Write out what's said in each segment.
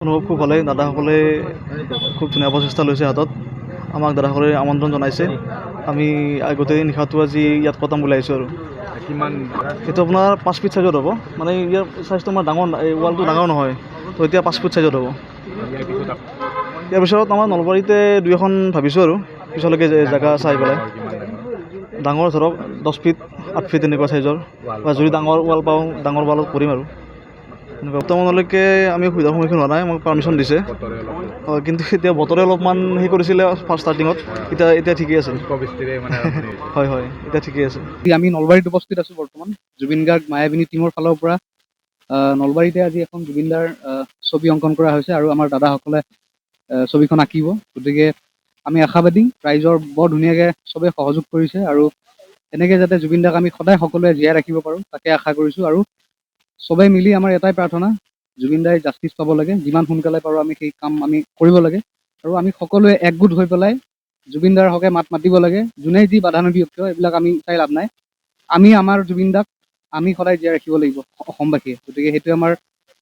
অনুভৱ খুব ভালেই। দাদাসকলে খুব ধুনীয়া প্ৰচেষ্টা লৈছে হাতত। আমাক দাদাসকলে আমন্ত্ৰণ জনাইছে। আমি গোটেই নিশাটো আজি ইয়াত কটাম বুলি আহিছোঁ আৰু কিমান এইটো আপোনাৰ 5 ফিট চাইজত হ'ব। মানে ইয়াৰ চাইজটো আমাৰ ডাঙৰ, এই ৱালটো ডাঙৰ নহয়, তো এতিয়া 5 ফিট চাইজত হ'ব। ইয়াৰ পিছত আমাৰ নলবাৰীতে 2 এখন ভাবিছোঁ আৰু পিছলৈকে জেগা চাই পেলাই। ডাঙৰ ধৰক 10 ফিট 8 ফিট এনেকুৱা চাইজৰ, বা যদি ডাঙৰ ৱাল পাওঁ ডাঙৰ ৱালত কৰিম আৰু এনেকুৱা। বৰ্তমানলৈকে আমি সুবিধাৰ সন্মুখীন হোৱা নাই, আমাক পাৰ্মিশ্যন দিছে। হয়, কিন্তু এতিয়া বতৰে অলপমান হেৰি কৰিছিলে ফাৰ্ষ্ট ষ্টাৰ্টিঙত। এতিয়া ঠিকেই আছে। হয় হয়, এতিয়া ঠিকেই আছে। আমি নলবাৰীত উপস্থিত আছোঁ বৰ্তমান। জুবিন গাৰ্গ মায়াবিনী টিমৰ ফালৰ পৰা নলবাৰীতে আজি এখন জুবিনদাৰ ছবি অংকন কৰা হৈছে আৰু আমাৰ দাদাসকলে ছবিখন আঁকিব। গতিকে আমি আশাবাদী, ৰাইজৰ বৰ ধুনীয়াকৈ চবেই সহযোগ কৰিছে আৰু এনেকৈ যাতে জুবিন দাক আমি সদায় সকলোৱে জীয়াই ৰাখিব পাৰোঁ তাকে আশা কৰিছোঁ। আৰু চবেই মিলি আমাৰ এটাই প্ৰাৰ্থনা, জুবিন দাই জাষ্টিছ পাব লাগে। যিমান সোনকালে পাৰোঁ আমি সেই কাম আমি কৰিব লাগে আৰু আমি সকলোৱে একগোট হৈ পেলাই জুবিন দাৰ হকে মাত মাতিব লাগে। যোনে যি বাধা নিদিয়ক কিয়, এইবিলাক আমি চাই লাভ নাই। আমি আমাৰ জুবিন দাক আমি সদায় জীয়াই ৰাখিব লাগিব অসমবাসীয়ে। গতিকে সেইটোৱে আমাৰ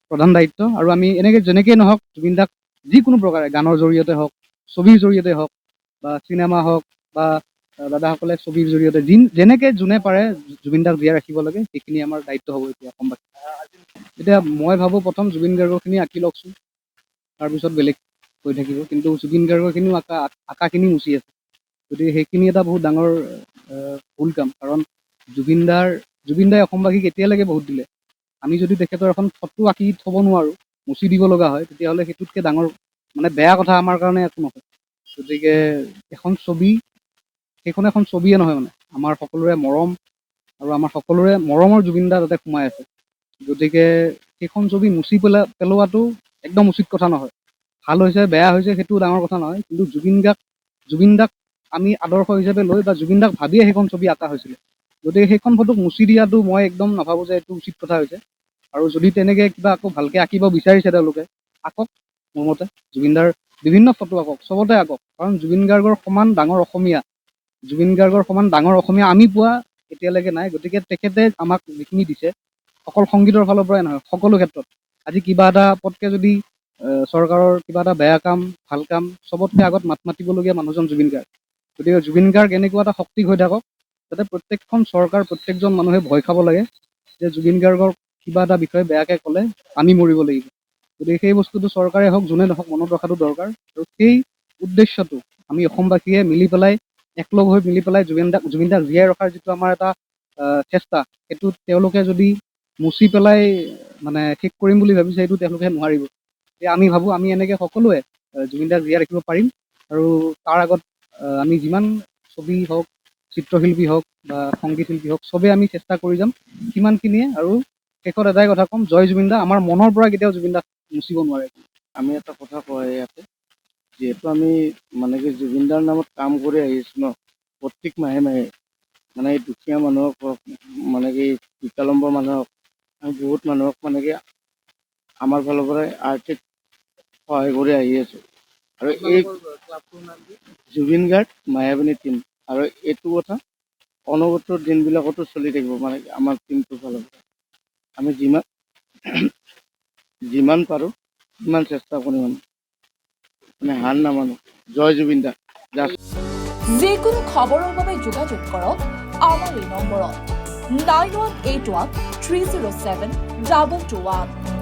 প্ৰধান দায়িত্ব। আৰু আমি এনেকৈ যেনেকেই নহওক জুবিন দাক যিকোনো প্ৰকাৰে, গানৰ জৰিয়তে হওক, ছবিৰ জৰিয়তে হওক, বা চিনেমা হওক, বা দাদাসকলে ছবিৰ জৰিয়তে যেনেকৈ যোনে পাৰে জুবিন দাক জীয়াই ৰাখিব লাগে, সেইখিনি আমাৰ দায়িত্ব হ'ব এতিয়া অসমবাসী। এতিয়া মই ভাবোঁ প্ৰথম জুবিন গাৰ্গৰখিনি আঁকি লওকচোন, তাৰপিছত বেলেগ কৈ থাকিব। কিন্তু জুবিন গাৰ্গৰখিনিও আঁকাখিনি মুচি আছে। গতিকে সেইখিনি এটা বহুত ডাঙৰ ভুল কাম। কাৰণ জুবিন দাই অসমবাসীক এতিয়ালৈকে বহুত দিলে। আমি যদি তেখেতৰ এখন ফটো আঁকি থ'ব নোৱাৰোঁ, মুচি দিব লগা হয়, তেতিয়াহ'লে সেইটোতকৈ ডাঙৰ মানে বেয়া কথা আমাৰ কাৰণে একো নহয়। গতিকে এখন ছবি, সেইখন এখন ছবিয়ে নহয়, মানে আমাৰ সকলোৰে মৰম আৰু আমাৰ সকলোৰে মৰমৰ জুবিন দা তাতে সোমাই আছে। গতিকে সেইখন ছবি মুচি পেলোৱাটো একদম উচিত কথা নহয়। ভাল হৈছে বেয়া হৈছে সেইটো ডাঙৰ কথা নহয়, কিন্তু জুবিন দাক আমি আদৰ্শ হিচাপে লৈ বা জুবিন দাক ভাবিয়ে সেইখন ছবি আঁকা হৈছিলে। গতিকে সেইখন ফটোক মুচি দিয়াটো মই একদম নাভাবোঁ যে এইটো উচিত কথা হৈছে। আৰু যদি তেনেকৈ কিবা আকৌ ভালকৈ আঁকিব বিচাৰিছে তেওঁলোকে, আঁকক। মোৰ মতে জুবিন দাৰ বিভিন্ন ফটো আঁকক, চবতে আঁকক। কাৰণ জুবিন গাৰ্গৰ সমান ডাঙৰ অসমীয়া আমি পোৱা এতিয়ালৈকে নাই। গতিকে তেখেতে আমাক যিখিনি দিছে, অকল সংগীতৰ ফালৰ পৰাই নহয়, সকলো ক্ষেত্ৰত। আজি কিবা এটা পটকৈ যদি চৰকাৰৰ কিবা এটা বেয়া কাম, ভাল কাম, চবতকৈ আগত মাত মাতিবলগীয়া মানুহজন জুবিন গাৰ্গ। গতিকে জুবিন গাৰ্গ এনেকুৱা এটা শক্তি হৈ থাকক যাতে প্ৰত্যেকখন চৰকাৰ, প্ৰত্যেকজন মানুহে ভয় খাব লাগে যে জুবিন গাৰ্গৰ কিবা এটা বিষয়ে বেয়াকৈ ক'লে আমি মৰিব লাগিব। গতিকে সেই বস্তুটো চৰকাৰে হওক, যোনে নহওক, মনত ৰখাটো দৰকাৰ। আৰু সেই উদ্দেশ্যটো আমি অসমবাসীয়ে মিলি পেলাই, একলগ হৈ মিলি পেলাই জুবিন দাক জীয়াই ৰখাৰ যিটো আমাৰ এটা চেষ্টা, সেইটো তেওঁলোকে যদি মুচি পেলাই মানে শেষ কৰিম বুলি ভাবিছে, সেইটো তেওঁলোকে নোৱাৰিব। এতিয়া আমি ভাবোঁ আমি এনেকৈ সকলোৱে জুবিন দাক জীয়াই ৰাখিব পাৰিম। আৰু তাৰ আগত আমি যিমান ছবি হওক, চিত্ৰশিল্পী হওক বা সংগীত শিল্পী হওক, চবেই আমি চেষ্টা কৰি যাম সিমানখিনিয়ে। আৰু শেষত এটাই কথা ক'ম, জয় জুবিন দা। আমাৰ মনৰ পৰা কেতিয়াও জুবিন দাক মুচিব নোৱাৰে। আমি এটা কথা কয় ইয়াতে, যিহেতু আমি মানে কি জুবিন দাৰ নামত কাম কৰি আহিছোঁ ন, প্ৰত্যেক মাহে মাহে মানে এই দুখীয়া মানুহক হওক, মানে কি বিকলাংগ মানুহক, আমি বহুত মানুহক মানে কি আমাৰ ফালৰ পৰাই আৰ্থিক সহায় কৰি আহি আছোঁ। আৰু এই জুবিন গাৰ্গ মায়াবিনী টিম, আৰু এইটো কথা অনৱৰ্ত দিনবিলাকতো চলি থাকিব। মানে আমাৰ টিমটোৰ ফালৰ পৰা আমি যিমান পাৰোঁ সিমান চেষ্টা কৰিম। আমি মানে হাৰ নামানো। জয় জুবিন দা। যিকোনো খবৰৰ বাবে যোগাযোগ কৰক আমাৰ এই নম্বৰত 9181 307 221।